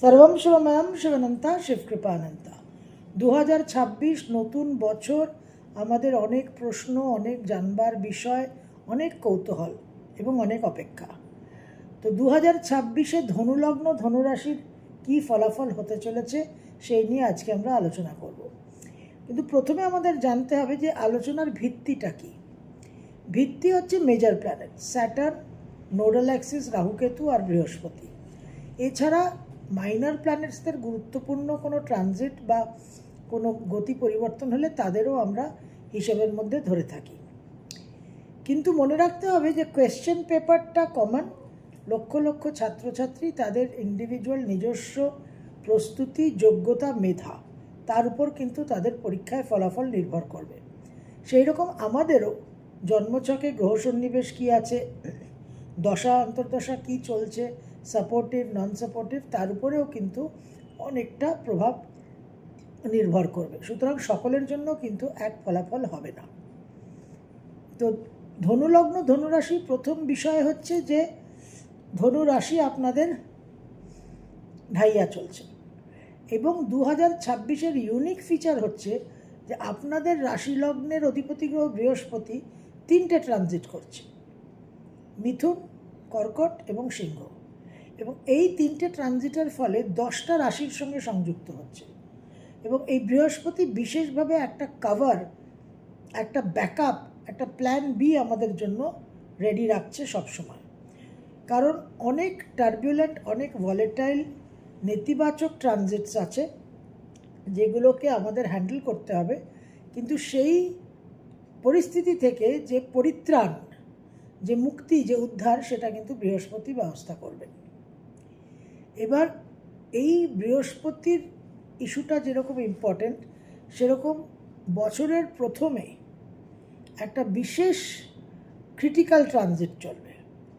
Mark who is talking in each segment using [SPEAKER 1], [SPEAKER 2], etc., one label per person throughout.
[SPEAKER 1] সর্বম শিবময়ম শিবানন্তা শিবকৃপানন্তা। 2026 নতুন বছর, আমাদের অনেক প্রশ্ন, অনেক জানবার বিষয়, অনেক কৌতূহল এবং অনেক অপেক্ষা। তো 2026-এ ধনুলগ্ন ধনুরাশির কী ফলাফল হতে চলেছে সেই নিয়ে আজকে আমরা আলোচনা করব। কিন্তু প্রথমে আমাদের জানতে হবে যে আলোচনার ভিত্তিটা কী। ভিত্তি হচ্ছে major planet Saturn, nodal Axis Rahu Ketu আর বৃহস্পতি। এছাড়া মাইনর প্ল্যানেটসদের গুরুত্বপূর্ণ কোনো ট্রানজিট বা কোনো গতি পরিবর্তন হলে তাদেরও আমরা হিসেবের মধ্যে ধরে থাকি। কিন্তু মনে রাখতে হবে যে কোয়েশ্চেন পেপারটা কমন, লক্ষ লক্ষ ছাত্রছাত্রী তাদের ইন্ডিভিজুয়াল নিজস্ব প্রস্তুতি, যোগ্যতা, মেধা, তার উপর কিন্তু তাদের পরীক্ষায় ফলাফল নির্ভর করবে। সেই রকম আমাদেরও জন্মছকে গ্রহ সন্নিবেশ কী আছে, দশা অন্তর্দশা কী চলছে, সাপোর্টিভ নন সাপোর্টিভ, তার উপরেও কিন্তু অনেকটা প্রভাব নির্ভর করবে। সুতরাং সকলের জন্য কিন্তু এক ফলাফল হবে না। তো ধনুলগ্ন ধনুরাশি, প্রথম বিষয় হচ্ছে যে ধনুরাশি আপনাদের ঢাইয়া চলছে এবং 2026-এর ইউনিক ফিচার হচ্ছে যে আপনাদের রাশি লগ্নের অধিপতি গ্রহ বৃহস্পতি 3টে ট্রানজিট করছে, মিথুন, কর্কট এবং সিংহ। এবং এই 3টে ট্রানজিটের ফলে 10টা রাশির সঙ্গে সংযুক্ত হচ্ছে এবং এই বৃহস্পতি বিশেষভাবে একটা কাভার, একটা ব্যাকআপ, একটা প্ল্যান বি আমাদের জন্য রেডি রাখছে সবসময়। কারণ অনেক টার্বুলেন্ট, অনেক ভলেটাইল নেতিবাচক ট্রানজিটস আছে যেগুলোকে আমাদের হ্যান্ডেল করতে হবে, কিন্তু সেই পরিস্থিতি থেকে যে পরিত্রাণ, যে মুক্তি, যে উদ্ধার, সেটা কিন্তু বৃহস্পতি ব্যবস্থা করবে। এবার এই বৃহস্পতির ইস্যুটা যেরকম ইম্পর্টেন্ট, সেরকম বছরের প্রথমে একটা বিশেষ ক্রিটিক্যাল ট্রানজিট চলবে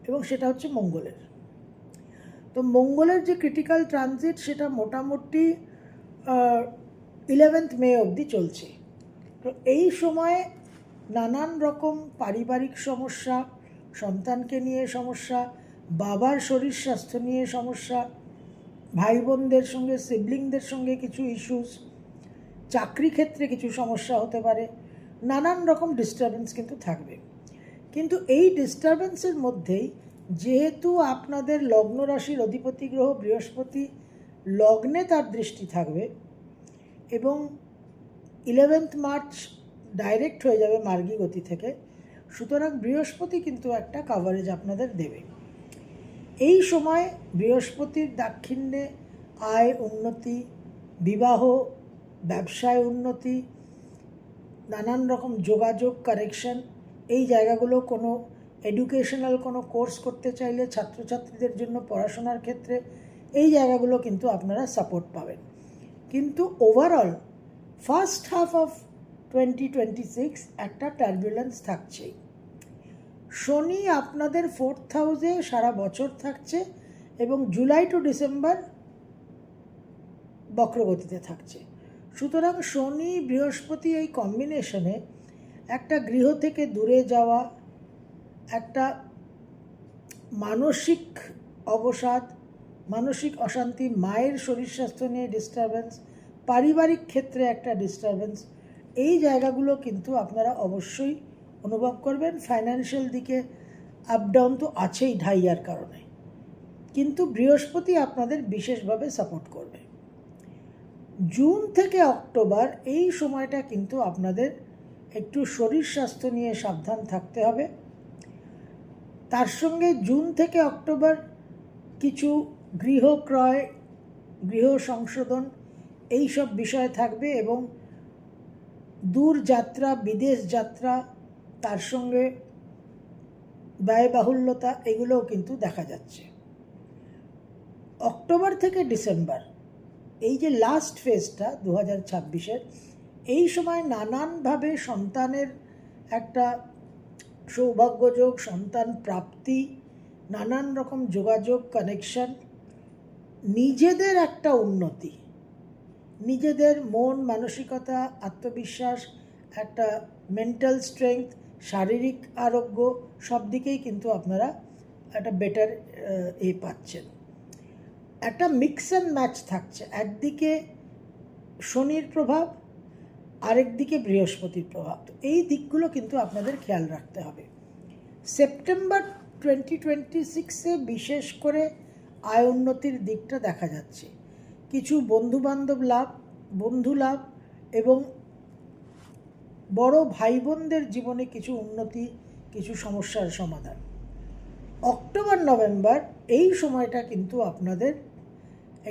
[SPEAKER 1] এবং সেটা হচ্ছে মঙ্গলের। তো মঙ্গলের যে ক্রিটিক্যাল ট্রানজিট সেটা মোটামুটি 11 মে অবধি চলছে। তো এই সময়ে নানান রকম পারিবারিক সমস্যা, সন্তানকে নিয়ে সমস্যা, বাবার শরীর স্বাস্থ্য নিয়ে সমস্যা, ভাই বোনদের সঙ্গে, সিবলিংদের সঙ্গে কিছু ইস্যুস, চাকরি ক্ষেত্রে কিছু সমস্যা হতে পারে, নানান রকম ডিস্টারবেন্স কিন্তু থাকবে। কিন্তু এই ডিস্টারবেন্সের মধ্যেই যেহেতু আপনাদের লগ্ন রাশির অধিপতি গ্রহ বৃহস্পতি লগ্নে তার দৃষ্টি থাকবে এবং 11 মার্চ ডাইরেক্ট হয়ে যাবে মার্গী গতি থেকে, সুতরাং বৃহস্পতি কিন্তু একটা কাভারেজ আপনাদের দেবে। এই সময় বৃহস্পতির দাক্ষিণ্যে আয় উন্নতি, বিবাহ, ব্যবসায় উন্নতি, নানান রকম যোগাযোগ, কারেকশন, এই জায়গাগুলো, কোনো এডুকেশনাল কোনো কোর্স করতে চাইলে ছাত্রছাত্রীদের জন্য পড়াশোনার ক্ষেত্রে এই জায়গাগুলো কিন্তু আপনারা সাপোর্ট পাবেন। কিন্তু ওভারঅল ফার্স্ট হাফ অফ 2026 একটা টার্বুলেন্স থাকছেই। শনি আপনাদের 4th হাউসে সারা বছর থাকছে এবং জুলাই টু ডিসেম্বর বক্রগতিতে থাকছে। সুতরাং শনি বৃহস্পতি এই কম্বিনেশনে একটা গৃহ থেকে দূরে যাওয়া, একটা মানসিক অবসাদ, মানসিক অশান্তি, মায়ের শরীর স্বাস্থ্য নিয়ে ডিস্টারবেন্স, পারিবারিক ক্ষেত্রে একটা ডিস্টারবেন্স, এই জায়গাগুলো কিন্তু আপনারা অবশ্যই অনুভব করবেন। ফাইন্যান্সিয়াল দিকে আপ ডাউন তো আছেই ঢাইয়ার কারণে, কিন্তু বৃহস্পতি আপনাদের বিশেষভাবে সাপোর্ট করবে। জুন থেকে অক্টোবর এই সময়টা কিন্তু আপনাদের একটু শরীর স্বাস্থ্য নিয়ে সাবধান থাকতে হবে। তার সঙ্গে জুন থেকে অক্টোবর কিছু গৃহ ক্রয়, গৃহ সংশোধন, এই সব বিষয় থাকবে এবং দূর যাত্রা, বিদেশ যাত্রা, তার সঙ্গে ব্যয়বাহুল্যতা, এগুলোও কিন্তু দেখা যাচ্ছে। অক্টোবর থেকে ডিসেম্বর এই যে লাস্ট ফেজটা 2026-এর, এই সময় নানানভাবে সন্তানের একটা সৌভাগ্যযোগ, সন্তান প্রাপ্তি, নানান রকম যোগাযোগ, কানেকশন, নিজেদের একটা উন্নতি, নিজেদের মন মানসিকতা, আত্মবিশ্বাস, একটা মেন্টাল স্ট্রেংথ, শারীরিক আরোগ্য, সব দিকেই কিন্তু আপনারা একটা বেটার পাচ্ছেন। একটা মিক্স অ্যান্ড ম্যাচ থাকছে, একদিকে শনির প্রভাব, আরেকদিকে বৃহস্পতির প্রভাব। তো এই দিকগুলো কিন্তু আপনাদের খেয়াল রাখতে হবে। সেপ্টেম্বর 2026-এ বিশেষ করে আয় উন্নতির দিকটা দেখা যাচ্ছে, কিছু বন্ধুবান্ধব লাভ, বন্ধু লাভ এবং বড় ভাই বোনদের জীবনে কিছু উন্নতি, কিছু সমস্যার সমাধান। অক্টোবর নভেম্বর এই সময়টা কিন্তু আপনাদের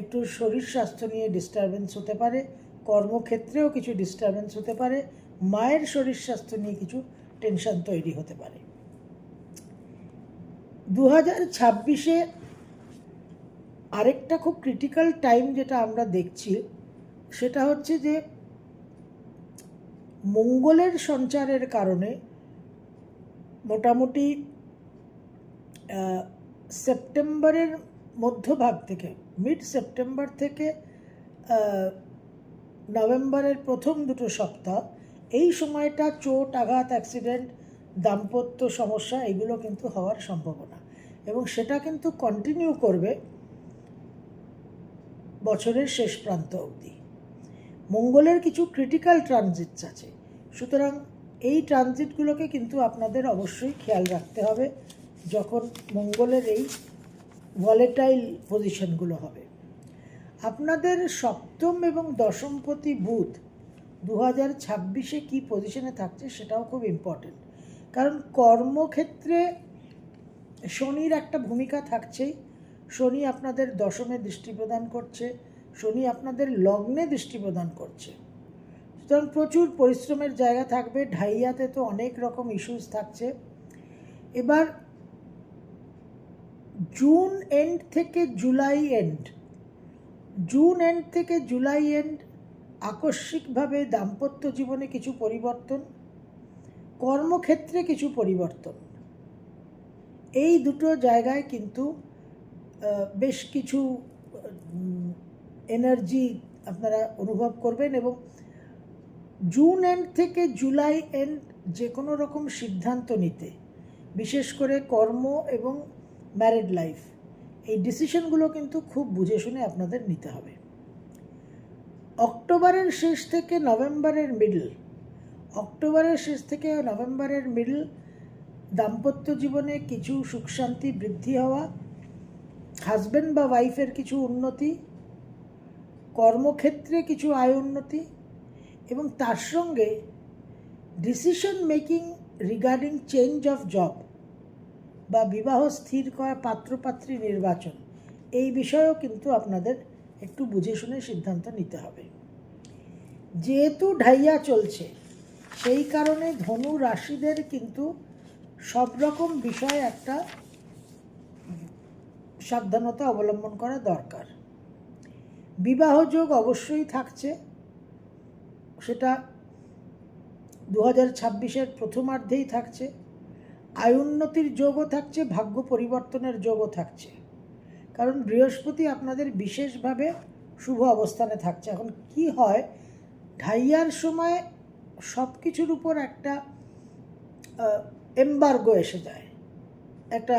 [SPEAKER 1] একটু শরীর স্বাস্থ্য নিয়ে ডিস্টারবেন্স হতে পারে, কর্মক্ষেত্রেও কিছু ডিস্টারবেন্স হতে পারে, মায়ের শরীর স্বাস্থ্য নিয়ে কিছু টেনশন তৈরি হতে পারে। 2026-এ আরেকটা খুব ক্রিটিক্যাল টাইম যেটা আমরা দেখছি সেটা হচ্ছে যে মঙ্গলের সঞ্চারের কারণে মোটামুটি সেপ্টেম্বরের মধ্যভাগ থেকে, মিড সেপ্টেম্বর থেকে নভেম্বরের প্রথম দুটো সপ্তাহ, এই সময়টা চোট, আঘাত, অ্যাক্সিডেন্ট, দাম্পত্য সমস্যা এগুলো কিন্তু হওয়ার সম্ভাবনা, এবং সেটা কিন্তু কন্টিনিউ করবে বছরের শেষ প্রান্ত অবধি। মঙ্গলের কিছু ক্রিটিক্যাল ট্রানজিটস আছে, সুতরাং এই ট্রানজিটগুলোকে কিন্তু আপনাদের অবশ্যই খেয়াল রাখতে হবে যখন মঙ্গলের এই ভলেটাইল পজিশনগুলো হবে। আপনাদের সপ্তম এবং দশমপতি বুধ 2026-এ কী পজিশনে থাকছে সেটাও খুব ইম্পর্টেন্ট, কারণ কর্মক্ষেত্রে শনির একটা ভূমিকা থাকছেই। শনি আপনাদের দশমে দৃষ্টি প্রদান করছে, শনি আপনাদের লগ্নে দৃষ্টি প্রদান করছে, সুতরাং প্রচুর পরিশ্রমের জায়গা থাকবে। ঢাইয়াতে তো অনেক রকম ইস্যুস থাকছে। এবার জুন এন্ড থেকে জুলাই এন্ড, আকস্মিকভাবে দাম্পত্য জীবনে কিছু পরিবর্তন, কর্মক্ষেত্রে কিছু পরিবর্তন, এই দুটো জায়গায় কিন্তু বেশ কিছু এনার্জি আপনারা অনুভব করবেন। এবং জুন এন্ড থেকে জুলাই এন্ড যে কোনো রকম সিদ্ধান্ত নিতে, বিশেষ করে কর্ম এবং ম্যারিড লাইফ, এই ডিসিশনগুলো কিন্তু খুব বুঝে শুনে আপনাদের নিতে হবে। অক্টোবরের শেষ থেকে নভেম্বরের মিডল দাম্পত্য জীবনে কিছু সুখ শান্তি বৃদ্ধি হওয়া, হাজব্যান্ড বা ওয়াইফের কিছু উন্নতি, কর্মক্ষেত্রে কিছু আয় উন্নতি, এবং তার সঙ্গে decision making regarding change of job বা বিবাহ স্থির করা, পাত্রপাত্রী নির্বাচন, এই বিষয়েও কিন্তু আপনাদের একটু বুঝে শুনে সিদ্ধান্ত নিতে হবে। যেহেতু ঢাইয়া চলছে, সেই কারণে ধনু রাশিদের কিন্তু সব রকম বিষয়ে একটা সাবধানতা অবলম্বন করা দরকার। বিবাহযোগ অবশ্যই থাকছে, সেটা 2026-এর প্রথমার্ধেই থাকছে। আয় উন্নতির যোগও থাকছে, ভাগ্য পরিবর্তনের যোগও থাকছে, কারণ বৃহস্পতি আপনাদের বিশেষভাবে শুভ অবস্থানে থাকছে। এখন কি হয়, ঢাইয়ার সময় সব কিছুর উপর একটা এম্বার্গো এসে যায়, একটা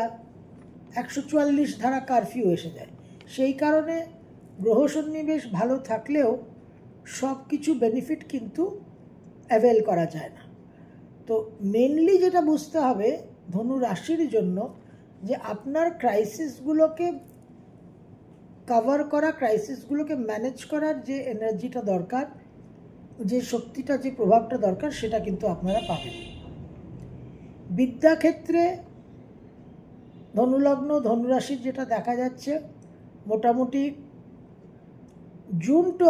[SPEAKER 1] 144 ধারা কারফিউ এসে যায়। সেই কারণে গ্রহ সন্নিবেশ ভালো থাকলেও সব কিছু বেনিফিট কিন্তু অ্যাভেল করা যায় না। তো মেনলি যেটা বুঝতে হবে ধনু রাশির জন্য, যে আপনার ক্রাইসিসগুলোকে কভার করা, ক্রাইসিসগুলোকে ম্যানেজ করার যে এনার্জিটা দরকার, যে শক্তিটা, যে প্রভাবটা দরকার, সেটা কিন্তু আপনারা পাবেন। বিদ্যাক্ষেত্রে ধনুলগ্ন, ধনুরাশির যেটা দেখা যাচ্ছে, মোটামুটি জুন টু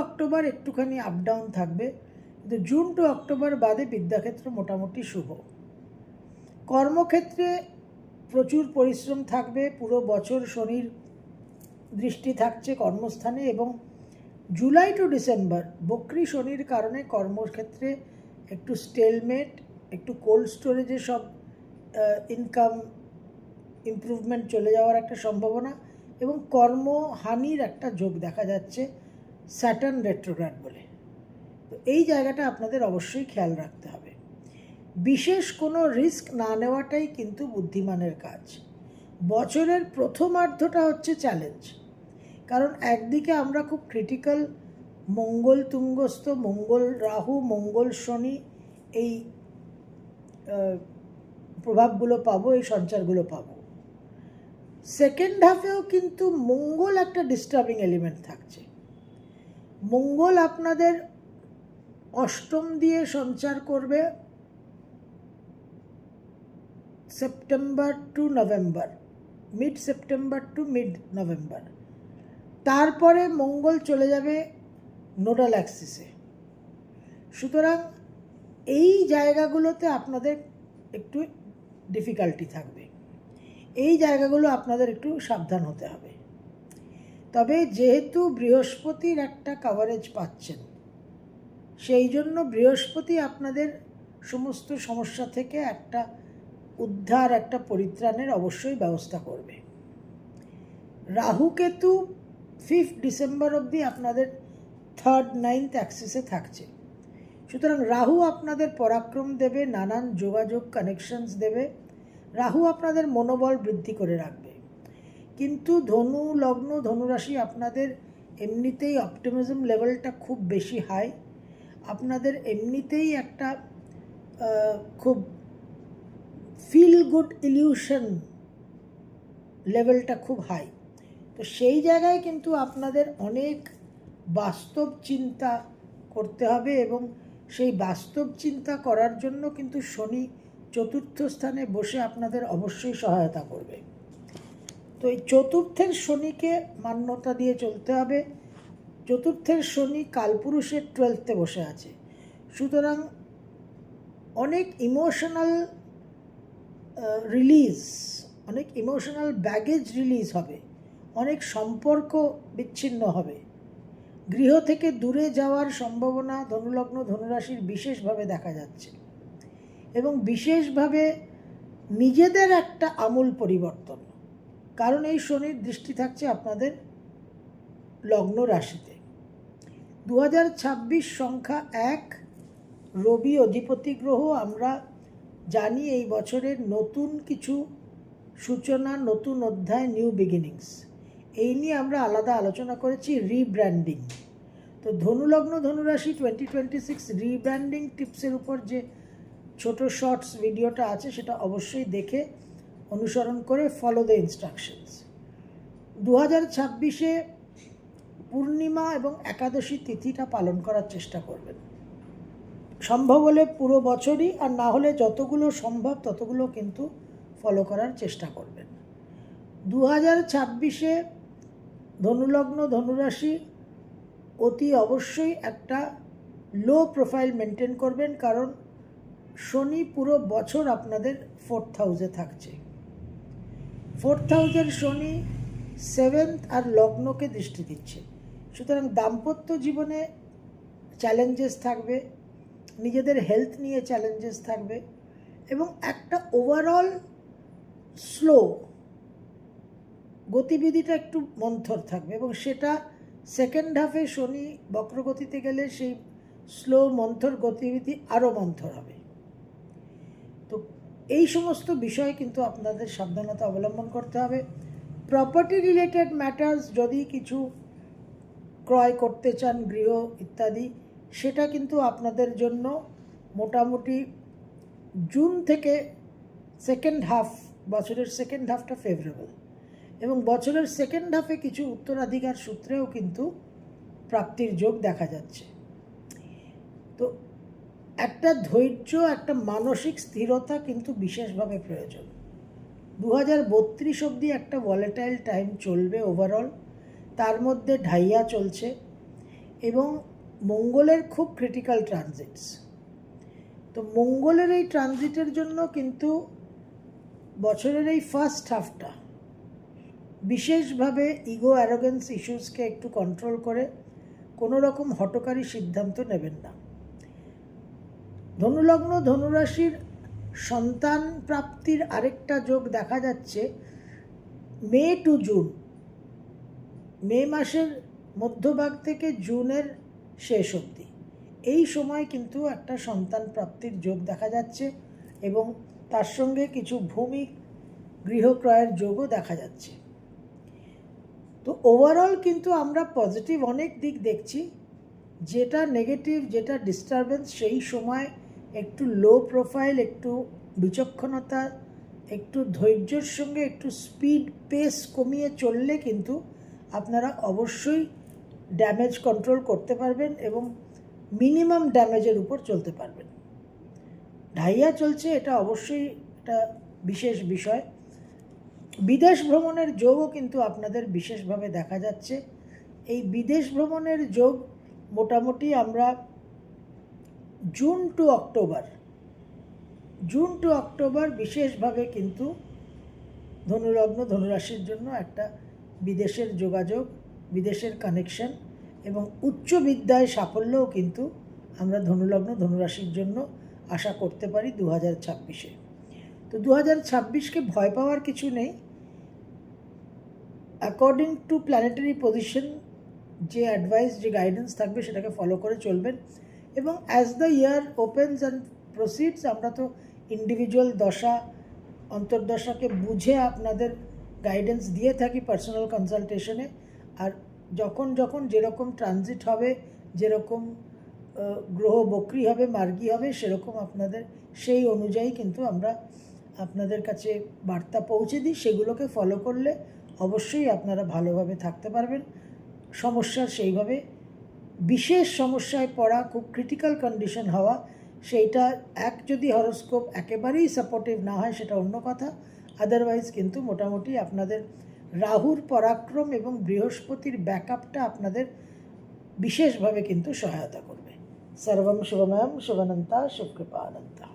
[SPEAKER 1] অক্টোবর একটুখানি আপ ডাউন থাকবে, কিন্তু জুন টু অক্টোবর বাদে বিদ্যাক্ষেত্র মোটামুটি শুভ। কর্মক্ষেত্রে প্রচুর পরিশ্রম থাকবে, পুরো বছর শনির দৃষ্টি থাকছে কর্মস্থানে, এবং জুলাই টু ডিসেম্বর বক্রী শনির কারণে কর্মক্ষেত্রে একটু স্টেলমেট, একটু কোল্ড স্টোরেজে সব ইনকাম ইমপ্রুভমেন্ট চলে যাওয়ার একটা সম্ভাবনা, এবং কর্মহানির একটা যোগ দেখা যাচ্ছে স্যাটার্ন রেট্রোগ্রেড বলে। তো এই জায়গাটা আপনাদের অবশ্যই খেয়াল রাখতে হবে। বিশেষ কোনো রিস্ক না নেওয়াটাই কিন্তু বুদ্ধিমানের কাজ। বছরের প্রথমার্ধটা হচ্ছে চ্যালেঞ্জ, কারণ একদিকে আমরা খুব ক্রিটিক্যাল মঙ্গল তুঙ্গস্থ, মঙ্গল রাহু, মঙ্গল শনি এই প্রভাবগুলো পাবো, এই সঞ্চারগুলো পাবো। সেকেন্ড হাফেও কিন্তু মঙ্গল একটা ডিস্টার্বিং এলিমেন্ট থাকছে। মঙ্গল আপনাদের অষ্টম দিয়ে সঞ্চার করবে September to November, mid September to mid November. তারপরে মঙ্গল চলে যাবে নোডাল অ্যাক্সিসে। সুতরাং এই জায়গাগুলোতে আপনাদের একটু ডিফিকাল্টি থাকবে, এই জায়গাগুলো আপনাদের একটু সাবধান হতে হবে। তবে যেহেতু বৃহস্পতির একটা কভারেজ পাচ্ছেন, সেই জন্য বৃহস্পতি আপনাদের সমস্ত সমস্যা থেকে একটা উদ্ধার, একটা পরিত্রাণের অবশ্যই ব্যবস্থা করবে। রাহু কেতু 5 ডিসেম্বর অবধি আপনাদের 3rd 9th অ্যাক্সিসে থাকছে। সুতরাং রাহু আপনাদের পরাক্রম দেবে, নানান যোগাযোগ কানেকশনস দেবে। রাহু আপনাদের মনোবল বৃদ্ধি করে রাখবে। কিন্তু ধনু লগ্ন, ধনুরাশি আপনাদের এমনিতেই অপটিমিজম লেভেলটা খুব বেশি হাই, আপনাদের এমনিতেই একটা খুব ফিল গুড ইলিউশন লেভেলটা খুব হাই। তো সেই জায়গায় কিন্তু আপনাদের অনেক বাস্তব চিন্তা করতে হবে, এবং সেই বাস্তব চিন্তা করার জন্য কিন্তু শনি 4র্থ স্থানে বসে আপনাদের অবশ্যই সহায়তা করবে। তো এই 4র্থের শনিকে মান্যতা দিয়ে চলতে হবে। 4র্থের শনি কালপুরুষের 12th বসে আছে। সুতরাং অনেক ইমোশনাল রিলিজ, অনেক ইমোশনাল ব্যাগেজ রিলিজ হবে, অনেক সম্পর্ক বিচ্ছিন্ন হবে, গৃহ থেকে দূরে যাওয়ার সম্ভাবনা ধনুলগ্ন ধনুরাশির বিশেষভাবে দেখা যাচ্ছে, এবং বিশেষভাবে নিজেদের একটা আমূল পরিবর্তন, কারণ এই শনির দৃষ্টি থাকছে আপনাদের লগ্ন রাশিতে। 2026 সংখ্যা 1, রবি অধিপতি গ্রহ। আমরা জানি এই বছরের নতুন কিছু সূচনা, নতুন অধ্যায়, নিউ বিগিনিংস, এই নিয়ে আমরা আলাদা আলোচনা করেছি, রিব্র্যান্ডিং। তো ধনুলগ্ন ধনুরাশি 2026 রিব্র্যান্ডিং টিপসের উপর যে ছোট শর্টস ভিডিওটা আছে সেটা অবশ্যই দেখে অনুসরণ করে ফলো দ্য ইনস্ট্রাকশনস। 2026-এ পূর্ণিমা এবং একাদশী তিথিটা পালন করার চেষ্টা করবেন, সম্ভব হলে পুরো বছরই, আর না হলে যতগুলো সম্ভব ততগুলো কিন্তু ফলো করার চেষ্টা করবেন। 2026-এ ধনুলগ্ন ধনুরাশি অতি অবশ্যই একটা লো প্রোফাইল মেনটেন করবেন, কারণ শনি পুরো বছর আপনাদের 4th হাউসে থাকছে। 4th হাউসের শনি 7th আর লগ্নকে দৃষ্টি দিচ্ছে। সুতরাং দাম্পত্য জীবনে চ্যালেঞ্জেস থাকবে, নিজেদের হেলথ নিয়ে চ্যালেঞ্জেস থাকবে, এবং একটা ওভারঅল স্লো গতিবিধিটা একটু মন্থর থাকবে, এবং সেটা সেকেন্ড হাফে শনি বক্রগতিতে গেলে সেই স্লো মন্থর গতিবিধি আরও মন্থর হবে। তো এই সমস্ত বিষয়ে কিন্তু আপনাদের সাবধানতা অবলম্বন করতে হবে। প্রপার্টি রিলেটেড ম্যাটার্স, যদি কিছু ক্রয় করতে চান, গৃহ ইত্যাদি, সেটা কিন্তু আপনাদের জন্য মোটামুটি জুন থেকে সেকেন্ড হাফ, বছরের সেকেন্ড হাফটা ফেভারেবল, এবং বছরের সেকেন্ড হাফে কিছু উত্তরাধিকার সূত্রেও কিন্তু প্রাপ্তির যোগ দেখা যাচ্ছে। তো একটা ধৈর্য, একটা মানসিক স্থিরতা কিন্তু বিশেষভাবে প্রয়োজন। 2032 অবধি একটা ভলেটাইল টাইম চলবে ওভারঅল, তার মধ্যে ঢাইয়া চলছে, এবং মঙ্গলের খুব ক্রিটিক্যাল ট্রানজিটস। তো মঙ্গলের এই ট্রানজিটের জন্য কিন্তু বছরের এই ফার্স্ট হাফটা বিশেষভাবে ইগো অ্যারোগেন্স ইস্যুসকে একটু কন্ট্রোল করে কোনো রকম হঠকারী সিদ্ধান্ত নেবেন না। ধনুলগ্ন ধনুরাশির সন্তান প্রাপ্তির আরেকটা যোগ দেখা যাচ্ছে মে টু জুন, মে মাসের মধ্যভাগ থেকে জুনের শেষ অবধি, এই সময় কিন্তু একটা সন্তান প্রাপ্তির যোগ দেখা যাচ্ছে, এবং তার সঙ্গে কিছু ভূমি গৃহক্রয়ের যোগও দেখা যাচ্ছে। তো ওভারঅল কিন্তু আমরা পজিটিভ অনেক দিক দেখছি। যেটা নেগেটিভ, যেটা ডিস্টারবেন্স, সেই সময় একটু লো প্রোফাইল, একটু বিচক্ষণতা, একটু ধৈর্যের সঙ্গে একটু স্পিড পেস কমিয়ে চললে কিন্তু আপনারা অবশ্যই ড্যামেজ কন্ট্রোল করতে পারবেন এবং মিনিমাম ড্যামেজের উপর চলতে পারবেন। ঢাইয়া চলছে, এটা অবশ্যই একটা বিশেষ বিষয়। বিদেশ ভ্রমণের যোগও কিন্তু আপনাদের বিশেষভাবে দেখা যাচ্ছে। এই বিদেশ ভ্রমণের যোগ মোটামুটি আমরা জুন টু অক্টোবর বিশেষভাবে কিন্তু ধনুলগ্ন ধনুরাশির জন্য একটা বিদেশের যোগাযোগ, বিদেশের কানেকশন এবং উচ্চ বিদ্যায় সাফল্যও কিন্তু আমরা ধনুলগ্ন ধনুরাশির জন্য আশা করতে পারি 2026-এ। তো 2026কে ভয় পাওয়ার কিছু নেই। অ্যাকর্ডিং টু প্ল্যানেটারি পজিশন যে অ্যাডভাইস, যে গাইডেন্স থাকবে সেটাকে ফলো করে চলবেন। এবং as the year opens and proceeds, আমরা তো ইন্ডিভিজুয়াল দশা অন্তর্দশাকে বুঝে আপনাদের গাইডেন্স দিয়ে থাকি পার্সোনাল কনসালটেশনে। আর যখন যখন যেরকম ট্রানজিট হবে, যেরকম গ্রহ বক্রি হবে, মার্গী হবে, সেরকম আপনাদের সেই অনুযায়ী কিন্তু আমরা আপনাদের কাছে বার্তা পৌঁছে দিই। সেগুলোকে ফলো করলে অবশ্যই আপনারা ভালোভাবে থাকতে পারবেন। সমস্যার সেইভাবে বিশেষ সমস্যায় পড়া, খুব ক্রিটিক্যাল কন্ডিশন হওয়া, সেইটা যদি হরোস্কোপ একেবারেই সাপোর্টিভ না হয় সেটা অন্য কথা। আদারওয়াইজ কিন্তু মোটামুটি আপনাদের রাহুর পরাক্রম এবং বৃহস্পতির ব্যাকআপটা আপনাদের বিশেষভাবে কিন্তু সহায়তা করবে। সর্বম শুভময়ম শুভনন্তা শুভকৃপানন্তা।